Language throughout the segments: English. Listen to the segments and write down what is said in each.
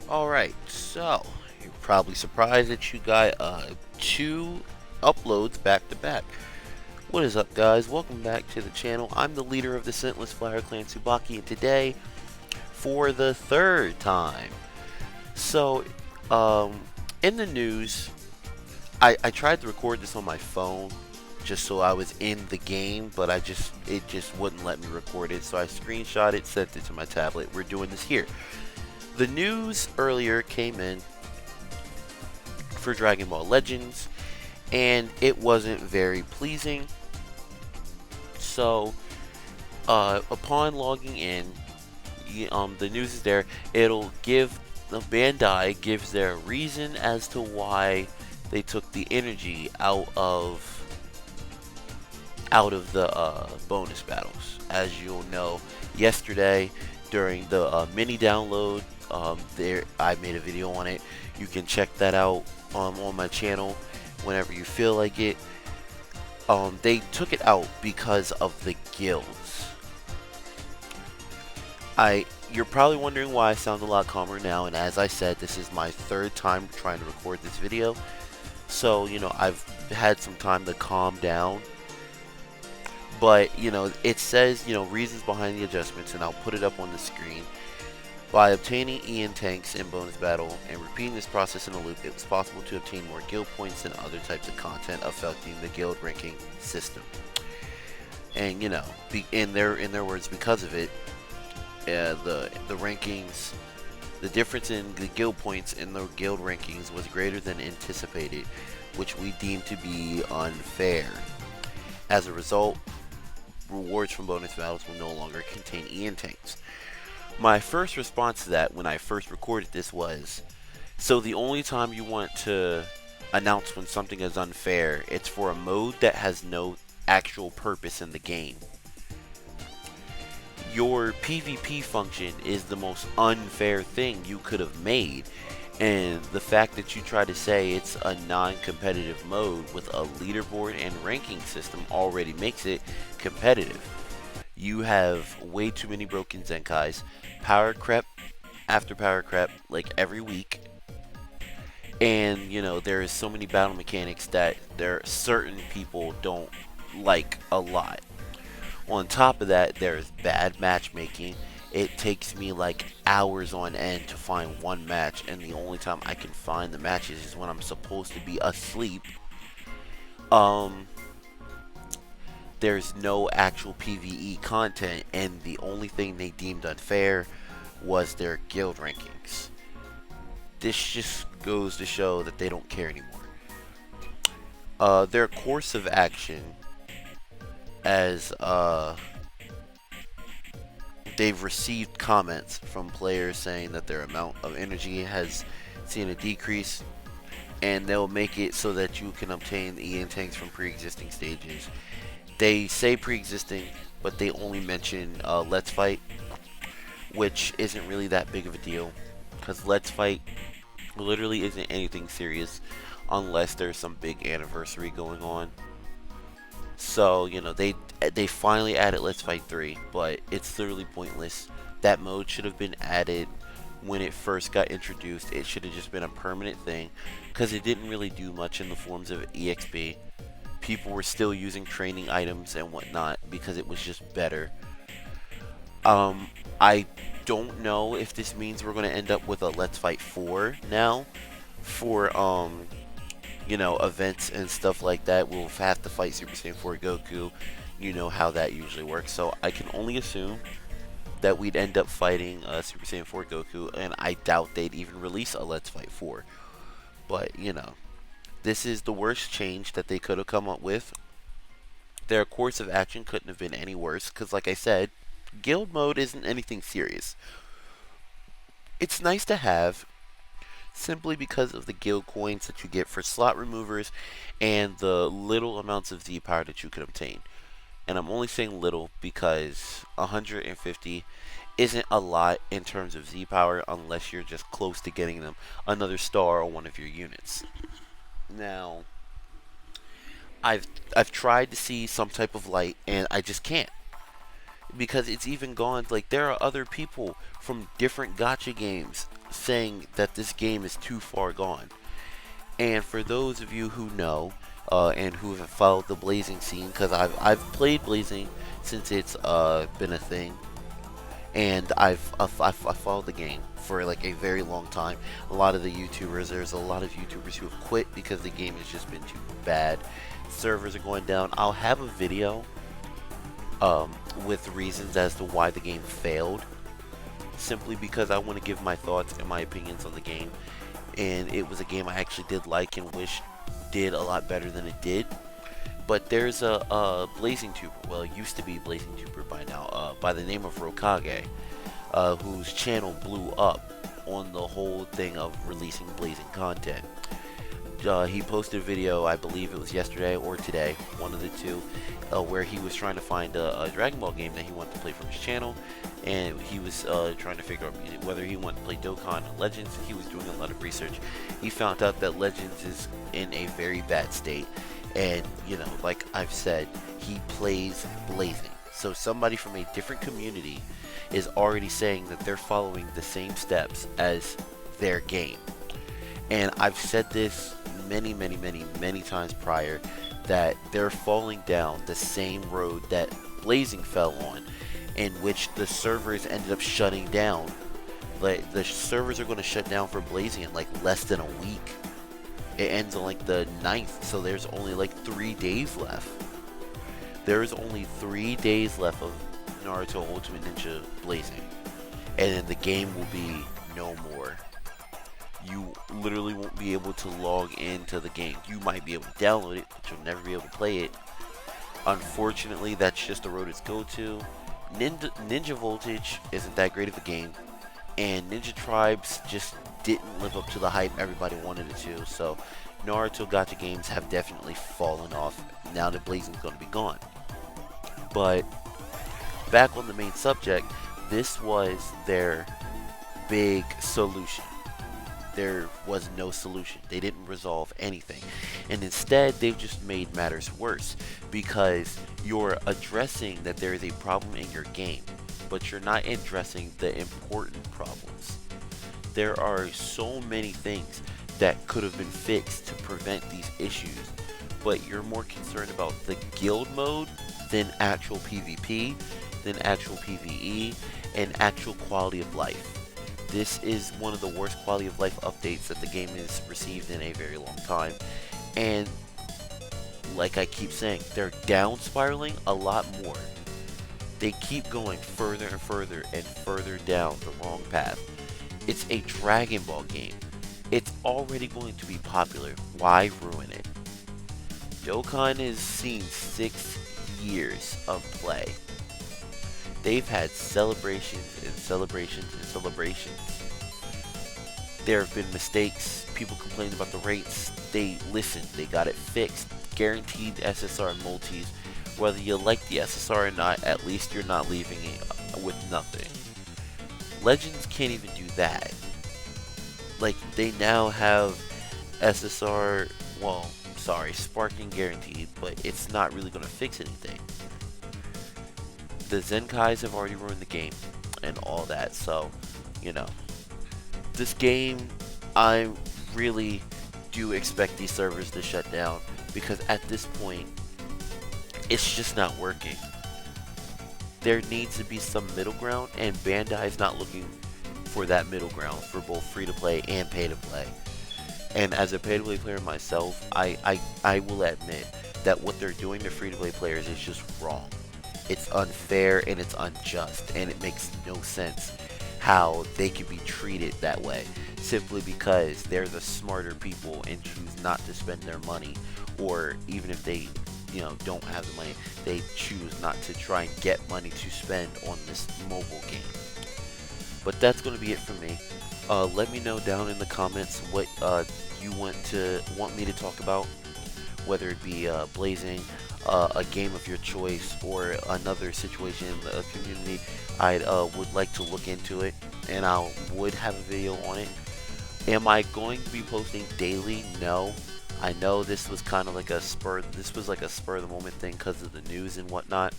Alright, so you're probably surprised that you got two uploads back to back. What is up, guys? Welcome back to the channel. I'm the leader of the Scentless Flower Clan, Tsubaki, and today, for the third time. So, um, in the news, I tried to record this on my phone just so I was in the game, but it just wouldn't let me record it, so I screenshot it, sent it to my tablet. We're doing this here. The news earlier came in for Dragon Ball Legends, and it wasn't very pleasing. So, upon logging in, the news is there. It'll give the Bandai gives their reason as to why they took the energy out of the bonus battles. As you'll know, yesterday during the mini download, there I made a video on it. You can check that out on my channel whenever you feel like it. They took it out because of the guilds. You're probably wondering why I sound a lot calmer now, and as I said, this is my third time trying to record this video. So, I've had some time to calm down. But, it says, reasons behind the adjustments, and I'll put it up on the screen. By obtaining Ian tanks in bonus battle and repeating this process in a loop, it was possible to obtain more guild points than other types of content affecting the guild ranking system. And in their words, because of it, the rankings, the difference in the guild points in the guild rankings was greater than anticipated, which we deemed to be unfair. As a result, rewards from bonus battles will no longer contain Ian tanks. My first response to that when I first recorded this was, so the only time you want to announce when something is unfair, it's for a mode that has no actual purpose in the game. Your PvP function is the most unfair thing you could have made, and the fact that you try to say it's a non-competitive mode with a leaderboard and ranking system already makes it competitive. You have way too many broken Zenkais, power creep after power creep like every week, and there is so many battle mechanics that certain people don't like a lot. On top of that, there's bad matchmaking. It takes me like hours on end to find one match, and the only time I can find the matches is when I'm supposed to be asleep. There's no actual PvE content, and the only thing they deemed unfair was their guild rankings. This just goes to show that they don't care anymore. Their course of action, as they've received comments from players saying that their amount of energy has seen a decrease, and they'll make it so that you can obtain the Ian tanks from pre-existing stages. They say pre-existing, but they only mention Let's Fight, which isn't really that big of a deal, because Let's Fight literally isn't anything serious unless there's some big anniversary going on. So, they finally added Let's Fight 3, but it's literally pointless. That mode should have been added when it first got introduced. It should have just been a permanent thing, because it didn't really do much in the forms of EXP. People were still using training items and whatnot because it was just better. I don't know if this means we're going to end up with a Let's Fight 4 now for events and stuff like that. We'll have to fight Super Saiyan 4 Goku. You know how that usually works. So I can only assume that we'd end up fighting Super Saiyan 4 Goku, and I doubt they'd even release a Let's Fight 4. But, this is the worst change that they could have come up with. Their course of action couldn't have been any worse, because like I said, guild mode isn't anything serious. It's nice to have, simply because of the guild coins that you get for slot removers and the little amounts of Z power that you can obtain. And I'm only saying little because 150 isn't a lot in terms of Z power unless you're just close to getting them another star on one of your units. Now, I've tried to see some type of light, and I just can't, because it's even gone. Like, there are other people from different gacha games saying that this game is too far gone. And for those of you who know, and who have followed the Blazing scene, because I've played Blazing since it's been a thing, and I've followed the game for like a very long time. A lot of the YouTubers, there's a lot of YouTubers who have quit because the game has just been too bad. Servers are going down. I'll have a video with reasons as to why the game failed, simply because I want to give my thoughts and my opinions on the game. And it was a game I actually did like and wish did a lot better than it did. But there's a Blazing Tuber, well, it used to be Blazing Tuber by now, by the name of Rokage, whose channel blew up on the whole thing of releasing Blazing content. He posted a video, I believe it was yesterday or today, one of the two, where he was trying to find a Dragon Ball game that he wanted to play for his channel, and he was trying to figure out whether he wanted to play Dokkan or Legends. He was doing a lot of research. He found out that Legends is in a very bad state, and, you know, like I've said, he plays Blazing. So somebody from a different community is already saying that they're following the same steps as their game. And I've said this many times prior, that they're falling down the same road that Blazing fell on, in which the servers ended up shutting down. Like, the servers are going to shut down for Blazing in like less than a week. It ends on like the 9th, so there's only like 3 days left. There's only 3 days left of Naruto Ultimate Ninja Blazing, and then the game will be no more. You literally won't be able to log into the game. You might be able to download it, but you'll never be able to play it. Unfortunately, that's just the road it's go to. Ninja Voltage isn't that great of a game, and Ninja Tribes just didn't live up to the hype everybody wanted it to. So Naruto Gacha games have definitely fallen off now that Blazing's going to be gone. But back on the main subject, this was their big solution. There was no solution. They didn't resolve anything. And instead, they've just made matters worse, because you're addressing that there is a problem in your game, but you're not addressing the important problems. There are so many things that could have been fixed to prevent these issues, but you're more concerned about the guild mode than actual PvP, than actual PvE, and actual quality of life. This is one of the worst quality of life updates that the game has received in a very long time. And like I keep saying, they're down spiraling a lot more. They keep going further and further down the wrong path. It's a Dragon Ball game. It's already going to be popular. Why ruin it? Dokkan has seen 6 years of play. They've had celebrations and celebrations and celebrations. There have been mistakes. People complained about the rates. They listened. They got it fixed. Guaranteed SSR multis. Whether you like the SSR or not, at least you're not leaving it with nothing. Legends can't even do that. Like, they now have SSR, well, sorry, sparking guaranteed, but it's not really going to fix anything. The Zenkais have already ruined the game and all that, so, you know. This game, I really do expect these servers to shut down, because at this point, it's just not working. There needs to be some middle ground, and Bandai's not looking for that middle ground for both free-to-play and pay-to-play. And as a pay-to-play player myself, I will admit that what they're doing to free-to-play players is just wrong. It's unfair and it's unjust, and it makes no sense how they can be treated that way simply because they're the smarter people and choose not to spend their money, or even if they, you know, don't have the money, they choose not to try and get money to spend on this mobile game. But that's going to be it for me. Let me know down in the comments what you want me to talk about, whether it be Blazing, a game of your choice, or another situation in the community. I would like to look into it, and I would have a video on it. Am I going to be posting daily? No. I know this was kind of like a spur of the moment thing because of the news and whatnot.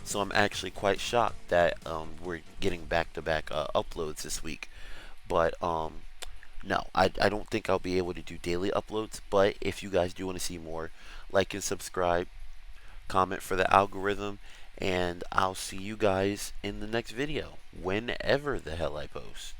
So I'm actually quite shocked that we're getting back-to-back uploads this week. But no, I don't think I'll be able to do daily uploads. But if you guys do want to see more, like and subscribe, comment for the algorithm, and I'll see you guys in the next video, whenever the hell I post.